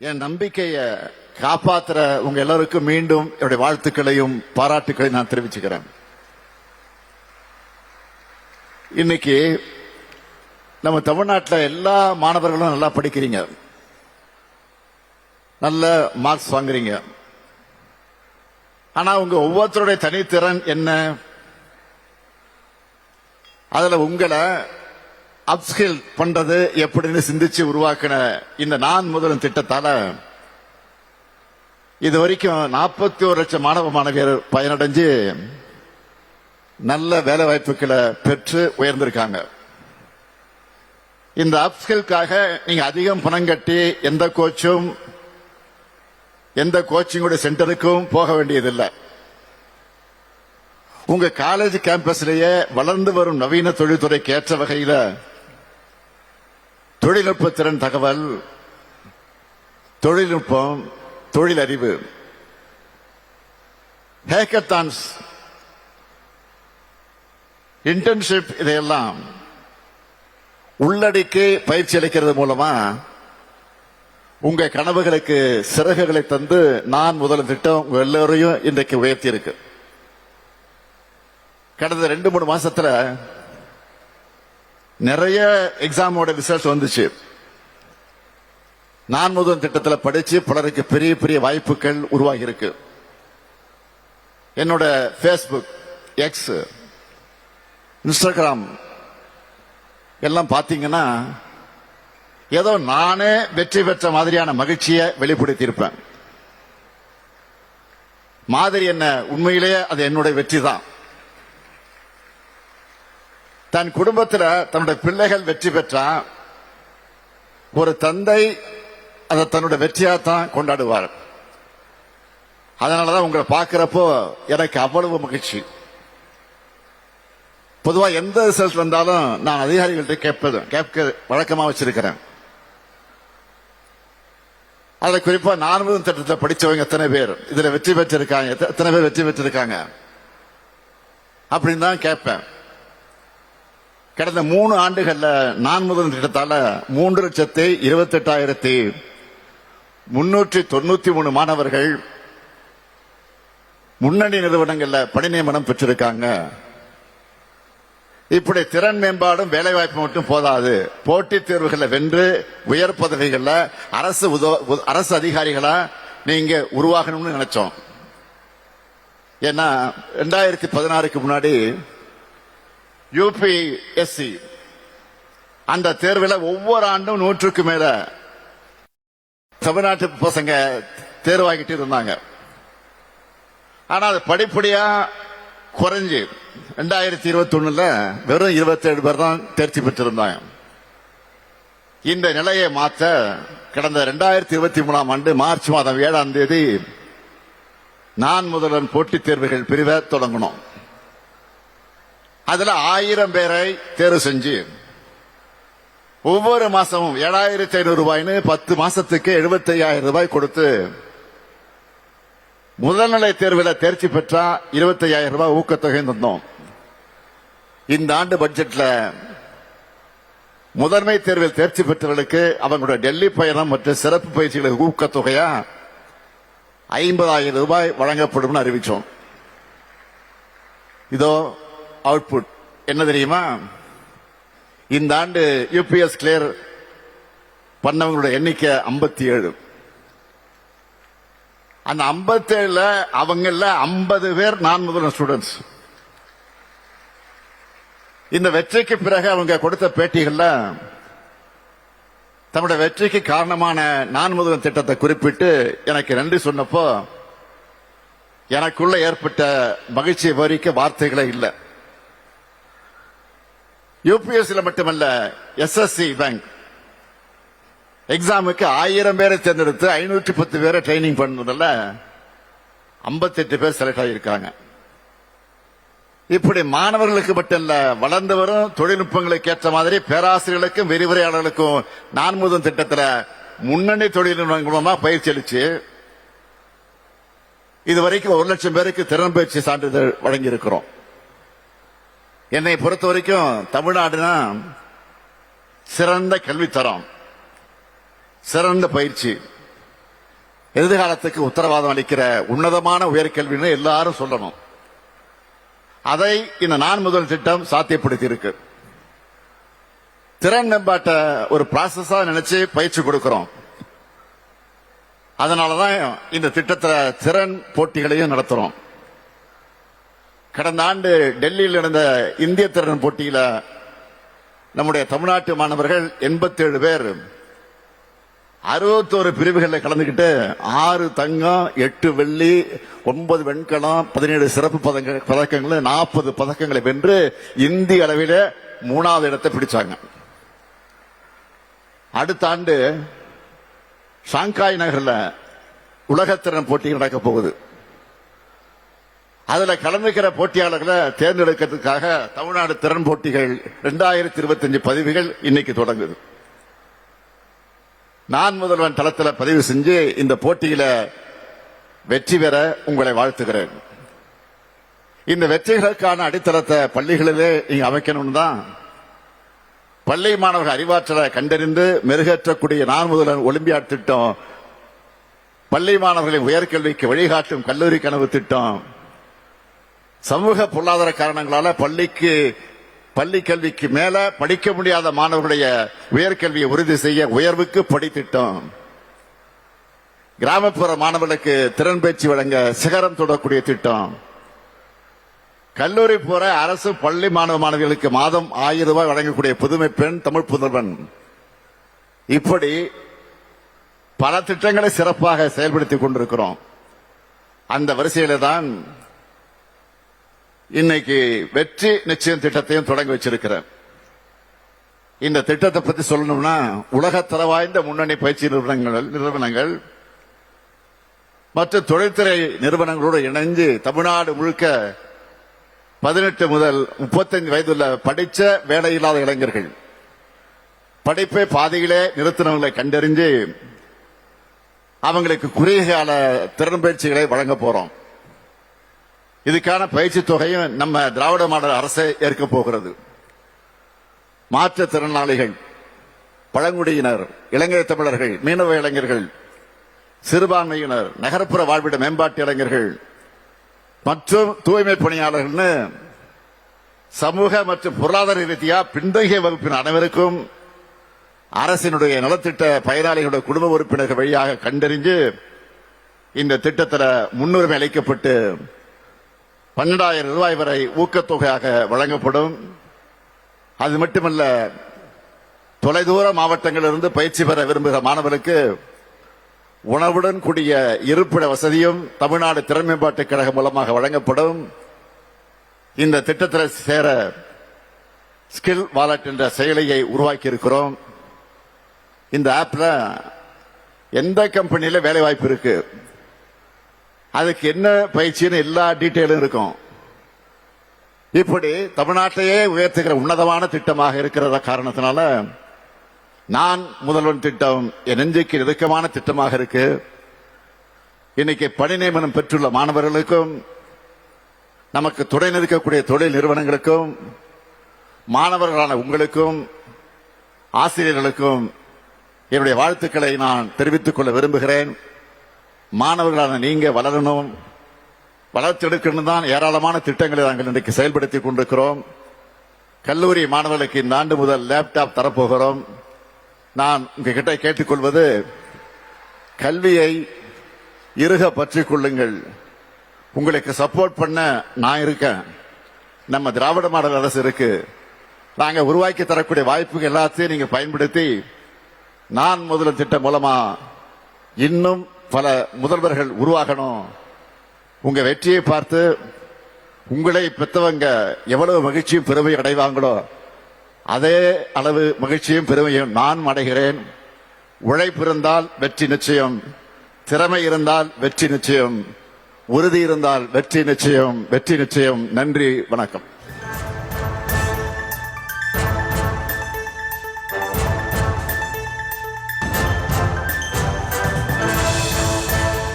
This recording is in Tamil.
என் நம்பிக்கையை காப்பாத்துற உங்க எல்லாருக்கும் மீண்டும் என்னுடைய வாழ்த்துக்களையும் பாராட்டுக்களையும் நான் தெரிவிச்சுக்கிறேன். இன்னைக்கு நம்ம தமிழ்நாட்டில் எல்லா மாணவர்களும் நல்லா படிக்கிறீங்க, நல்ல மார்க்ஸ் வாங்குறீங்க. ஆனா உங்க ஒவ்வொருத்தருடைய தனித்திறன் என்ன? அதுல உங்களை அப்ஸ்கில் பண்றது எப்படின்னு சிந்திச்சு உருவாக்கின இந்த நான் முதலும் திட்டத்தால இது வரைக்கும் 41 லட்சம் மாணவ மாணவியர் பயனடைஞ்சு நல்ல வேலை வாய்ப்புகளை பெற்று உயர்ந்திருக்காங்க. இந்த அப்ஸ்கில்காக நீங்க அதிகம் பணம் கட்டி எந்த கோச்சும் எந்த கோச்சிங்குடைய சென்டருக்கும் போக வேண்டியதில்லை. உங்க காலேஜ் கேம்பஸ்லேயே வளர்ந்து வரும் நவீன தொழில்துறைக்கு ஏற்ற வகையில தொழில்நுட்ப திறன், தகவல் தொழில்நுட்பம், தொழில் அறிவு, ஹேக்கத்தான்ஸ், இன்டர்ன்ஷிப் இதையெல்லாம் உள்ளடக்கி பயிற்சி அளிக்கிறது மூலமா உங்க கனவுகளுக்கு சிறகுகளை தந்து நான் முதல் திட்டம் உங்க எல்லோரையும் இன்றைக்கு உயர்த்தி இருக்கு. கடந்த 2-3 மாசத்துல நிறைய எக்ஸாமோட ரிசல்ட் வந்துச்சு. நான் முதல் திட்டத்தில் படிச்சு பலருக்கு பெரிய பெரிய வாய்ப்புகள் உருவாகி இருக்கு. என்னோட பேஸ்புக், எக்ஸ், இன்ஸ்டாகிராம் எல்லாம் பாத்தீங்கன்னா ஏதோ நானே வெற்றி பெற்ற மாதிரியான மகிழ்ச்சியை வெளிப்படுத்தி இருப்பேன். மாதிரி என்ன, உண்மையிலேயே அது என்னுடைய வெற்றி தான். தன் குடும்பத்தில் தன்னுடைய பிள்ளைகள் வெற்றி பெற்றா ஒரு தந்தை அதை தன்னுடைய வெற்றியாத்தான் கொண்டாடுவார். அதனாலதான் உங்களை பார்க்கிறப்போ எனக்கு அவ்வளவு மகிழ்ச்சி. பொதுவா எந்த ரிசல்ட் வந்தாலும் நான் அதிகாரிகள்கிட்ட கேட்க வழக்கமா வச்சிருக்கிறேன். அதுல குறிப்பா நான்கு திட்டத்தில் படிச்சவங்க எத்தனை பேர் இதுல வெற்றி பெற்றிருக்காங்க, எத்தனை பேர் வெற்றி பெற்றிருக்காங்க அப்படின்னு தான் கேட்பேன். கடந்த 3 ஆண்டுகள்ல நான் முதல் திட்டத்தால 3,28,393 மாணவர்கள் முன்னணி நிறுவனங்கள்ல பணி நியமனம் பெற்றிருக்காங்க. இப்படி திறன் மேம்பாடும் வேலை வாய்ப்பு மட்டும் போதாது, போட்டித் தேர்வுகளை வென்று உயர் பதவிகள்ல அரசு அதிகாரிகளா நீங்க உருவாகணும்னு நினைச்சோம். ஏன்னா 2016க்கு முன்னாடி யூபிஎஸ்சி அந்த தேர்வில் ஒவ்வொரு ஆண்டும் 100க்கு மேல தமிழ்நாட்டு பசங்க தேர்வாகிட்டு இருந்தாங்க. ஆனா அது படிப்படியா குறைஞ்சு 2021ல வெறும் 27 பேர் தான் தேர்ச்சி பெற்றிருந்தாங்க. இந்த நிலையை மாற்ற கடந்த 2023ஆம் ஆண்டு மார்ச் மாதம் 7ஆம் தேதி நான் முதல்வன் போட்டித் தேர்வுகள் பிரிவை தொடங்கணும். அதுல 1000 பேரை தேர்வு செஞ்சு ஒவ்வொரு மாசமும் 7,500 ரூபாய்னு 10 மாசத்துக்கு 75,000 ரூபாய் கொடுத்து முதல்நிலை தேர்வில் தேர்ச்சி பெற்றா 25,000 ரூபாய் ஊக்கத்தொகை தந்தோம். இந்த ஆண்டு பட்ஜெட்ல முதன்மை தேர்வில் தேர்ச்சி பெற்றவர்களுக்கு அவங்களுடைய டெல்லி பயணம் மற்றும் சிறப்பு பயிற்சிகளுக்கு ஊக்கத்தொகையா 50,000 ரூபாய் வழங்கப்படும் அறிவிச்சோம். இதோ அவுட்புட் என்ன தெரியுமா? இந்த ஆண்டு யூபிஎஸ் கிளியர் பண்ணவங்களுடைய எண்ணிக்கை 57. அந்த 57ல அவங்கள 50 பேர் நான் முதல் ஸ்டூடெண்ட்ஸ். இந்த வெற்றிக்கு பிறகு அவங்க கொடுத்த பேட்டிகள்ல தன்னுடைய வெற்றிக்கு காரணமான நான் முதல் திட்டத்தை குறிப்பிட்டு எனக்கு நன்றி சொன்னப்போ எனக்குள்ள ஏற்பட்ட மகிழ்ச்சியை விவரிக்க வார்த்தைகளே இல்லை. யூபிஎஸ்சில மட்டுமல்ல, எஸ்எஸ்சி பேங்க் எக்ஸாமுக்கு 1000 பேரை தேர்ந்தெடுத்து 510 பேரை ட்ரைனிங் பண்ணதுல 58 பேர் செலக்ட் ஆகியிருக்காங்க. இப்படி மாணவர்களுக்கு மட்டும் இல்ல, வளர்ந்து வரும் தொழில்நுட்பங்களுக்கு ஏற்ற மாதிரி பேராசிரியர்களுக்கும் விரிவுரையாளர்களுக்கும் நான் முதல் திட்டத்தில் முன்னணி தொழில்நுட்பம் மூலமா பயிற்சி அளிச்சு இதுவரைக்கும் 1 லட்சம் பேருக்கு திறன் பயிற்சி சான்றிதழ் வழங்கி இருக்கிறோம். என்னை பொறுத்த வரைக்கும் தமிழ்நாடுனா சிறந்த கல்வித்தரம், சிறந்த பயிற்சி, எதிர்காலத்துக்கு உத்தரவாதம் அளிக்கிற உன்னதமான உயர்கல்வின்னு எல்லாரும் சொல்லணும். அதை இந்த நான் முதல் திட்டம் சாத்தியப்படுத்தி இருக்கு. திறன் மேம்பாட்டை ஒரு ப்ராசஸா நினைச்சு பயிற்சி கொடுக்கிறோம். அதனாலதான் இந்த திட்டத்தில் திறன் போட்டிகளையும் நடத்துறோம். கடந்த ஆண்டு டெல்லியில் நடந்த இந்திய திறன் போட்டியில நம்முடைய தமிழ்நாட்டு மாணவர்கள் 87 பேர் 61 பிரிவுகளில் கலந்துகிட்டு 6 தங்கம் 8 வெள்ளி 9 வெண்கலம் 17 சிறப்பு பதக்கங்கள் 40 பதக்கங்களை வென்று இந்திய அளவில் 3வது இடத்தை பிடிச்சாங்க. அடுத்த ஆண்டு ஷாங்காய் நகரில் உலகத்திறன் போட்டி நடக்க போகுது. அதுல கலந்துக்கிற போட்டியாளர்களை தேர்ந்தெடுக்கிறதுக்காக தமிழ்நாடு திறன் போட்டிகள் 2025 பதிவுகள் இன்னைக்கு தொடங்குது. நான் முதல்வன் தளத்தில் பதிவு செஞ்சு இந்த போட்டியில வெற்றி பெற உங்களை வாழ்த்துகிறேன். இந்த வெற்றிகளுக்கான அடித்தளத்தை பள்ளிகளிலே நீங்க அமைக்கணும் தான் பள்ளி மாணவர்கள் அறிவாற்றலை கண்டறிந்து மெருகேற்றக்கூடிய நான் முதல்வன் ஒலிம்பியாட் திட்டம், பள்ளி மாணவர்களின் உயர்கல்விக்கு வழிகாட்டும் கல்லூரி கனவு திட்டம், சமூக பொருளாதார காரணங்களால பள்ளி கல்விக்கு மேல படிக்க முடியாத மாணவர்களுடைய உயர்கல்வியை உறுதி செய்ய உயர்வுக்கு படித்திட்டம், கிராமப்புற மாணவர்களுக்கு திறன் பயிற்சி வழங்க சிகரம் தொடக்கூடிய திட்டம், கல்லூரி போற அரசு பள்ளி மாணவ மாணவிகளுக்கு மாதம் 1000 ரூபாய் வழங்கக்கூடிய புதுமை பெண் தமிழ் புதல்வன், இப்படி பல திட்டங்களை சிறப்பாக செயல்படுத்திக் கொண்டிருக்கிறோம். அந்த வரிசையில தான் இன்னைக்கு வெற்றி நிச்சயம் திட்டத்தையும் தொடங்கி வச்சிருக்கிறேன். இந்த திட்டத்தை பத்தி சொல்லணும்னா உலகத்தர வாய்ந்த முன்னணி பயிற்சி நிறுவனங்கள் மற்றும் தொழில்துறை நிறுவனங்களோடு இணைந்து தமிழ்நாடு முழுக்க 18 முதல் 35 வயதுள்ள படிச்ச வேலையில்லாத இளைஞர்கள் படிப்பை பாதையிலே நிறுத்தினவர்களை கண்டறிஞ்சு அவங்களுக்கு குறுகிய கால திறன் பயிற்சிகளை வழங்க போறோம். இதுக்கான பயிற்சி தொகையும் நம்ம திராவிட மாடல் அரசு ஏற்க போகிறது. மாற்றுத்திறனாளிகள், பழங்குடியினர், இலங்கை தமிழர்கள், மீனவ இளைஞர்கள், சிறுபான்மையினர், நகர்ப்புற வாழ்விட மேம்பாட்டு இளைஞர்கள் மற்றும் தூய்மை பணியாளர்கள் சமூக மற்றும் பொருளாதார ரீதியா பின்தங்கிய வகுப்பின் அனைவருக்கும் அரசினுடைய நலத்திட்ட பயனாளிகளுடைய குடும்ப உறுப்பினர்கள் வழியாக கண்டறிஞ்சு இந்த திட்டத்தில் முன்னுரிமை அளிக்கப்பட்டு 12,000 ரூபாய் வரை ஊக்கத்தொகையாக வழங்கப்படும். அது மட்டுமல்ல, தொலைதூர மாவட்டங்களிலிருந்து பயிற்சி பெற விரும்புகிற மாணவர்களுக்கு உணவுடன் கூடிய இருப்பிட வசதியும் தமிழ்நாடு திறன் மேம்பாட்டுக் கழகம் மூலமாக வழங்கப்படும். இந்த திட்டத்தில் சேர ஸ்கில் வாலெட் என்ற செயலியை உருவாக்கி இருக்கிறோம். இந்த ஆப்ல எந்த கம்பெனியில வேலை வாய்ப்பு இருக்கு, அதுக்கு என்ன பயிற்சின்னு எல்லா டீட்டெயிலும் இருக்கும். இப்படி தமிழ்நாட்டையே உயர்த்துகிற உன்னதமான திட்டமாக இருக்கிற காரணத்தினால நான் முதல்வன் திட்டம் என் நெஞ்சுக்கு நெருக்கமான திட்டமாக இருக்கு. இன்னைக்கு பணி நியமனம் பெற்றுள்ள மாணவர்களுக்கும் நமக்கு துணை நிற்கக்கூடிய தொழில் நிறுவனங்களுக்கும் மாணவர்களான உங்களுக்கும் ஆசிரியர்களுக்கும் என்னுடைய வாழ்த்துக்களை நான் தெரிவித்துக் கொள்ள விரும்புகிறேன். மாணவர்களான நீங்க வளரணும், வளர்த்தெடுக்கணும் தான் ஏராளமான திட்டங்களை நாங்கள் இன்றைக்கு செயல்படுத்திக் கொண்டிருக்கிறோம். கல்லூரி மாணவர்களுக்கு இந்த ஆண்டு முதல் லேப்டாப் தரப்போகிறோம். நான் உங்ககிட்ட கேட்டுக்கொள்வது, கல்வியை இறுக பற்றிக் கொள்ளுங்கள். உங்களுக்கு சப்போர்ட் பண்ண நான் இருக்கேன். நம்ம திராவிட மாடல் அரசு இருக்கு. நாங்க உருவாக்கி தரக்கூடிய வாய்ப்புகள் எல்லாத்தையும் நீங்க பயன்படுத்தி நான் முதல்வர் திட்டம் மூலமா இன்னும் பல முதல்வர்கள் உருவாகணும். உங்க வெற்றியை பார்த்து உங்களை பெற்றவங்க எவ்வளவு மகிழ்ச்சியும் பெருமையும் அடைவாங்களோ அதே அளவு மகிழ்ச்சியும் பெருமையும் நான் அடைகிறேன். உழைப்பு இருந்தால் வெற்றி நிச்சயம், திறமை இருந்தால் வெற்றி நிச்சயம், உறுதி இருந்தால் வெற்றி நிச்சயம், வெற்றி நிச்சயம். நன்றி, வணக்கம்.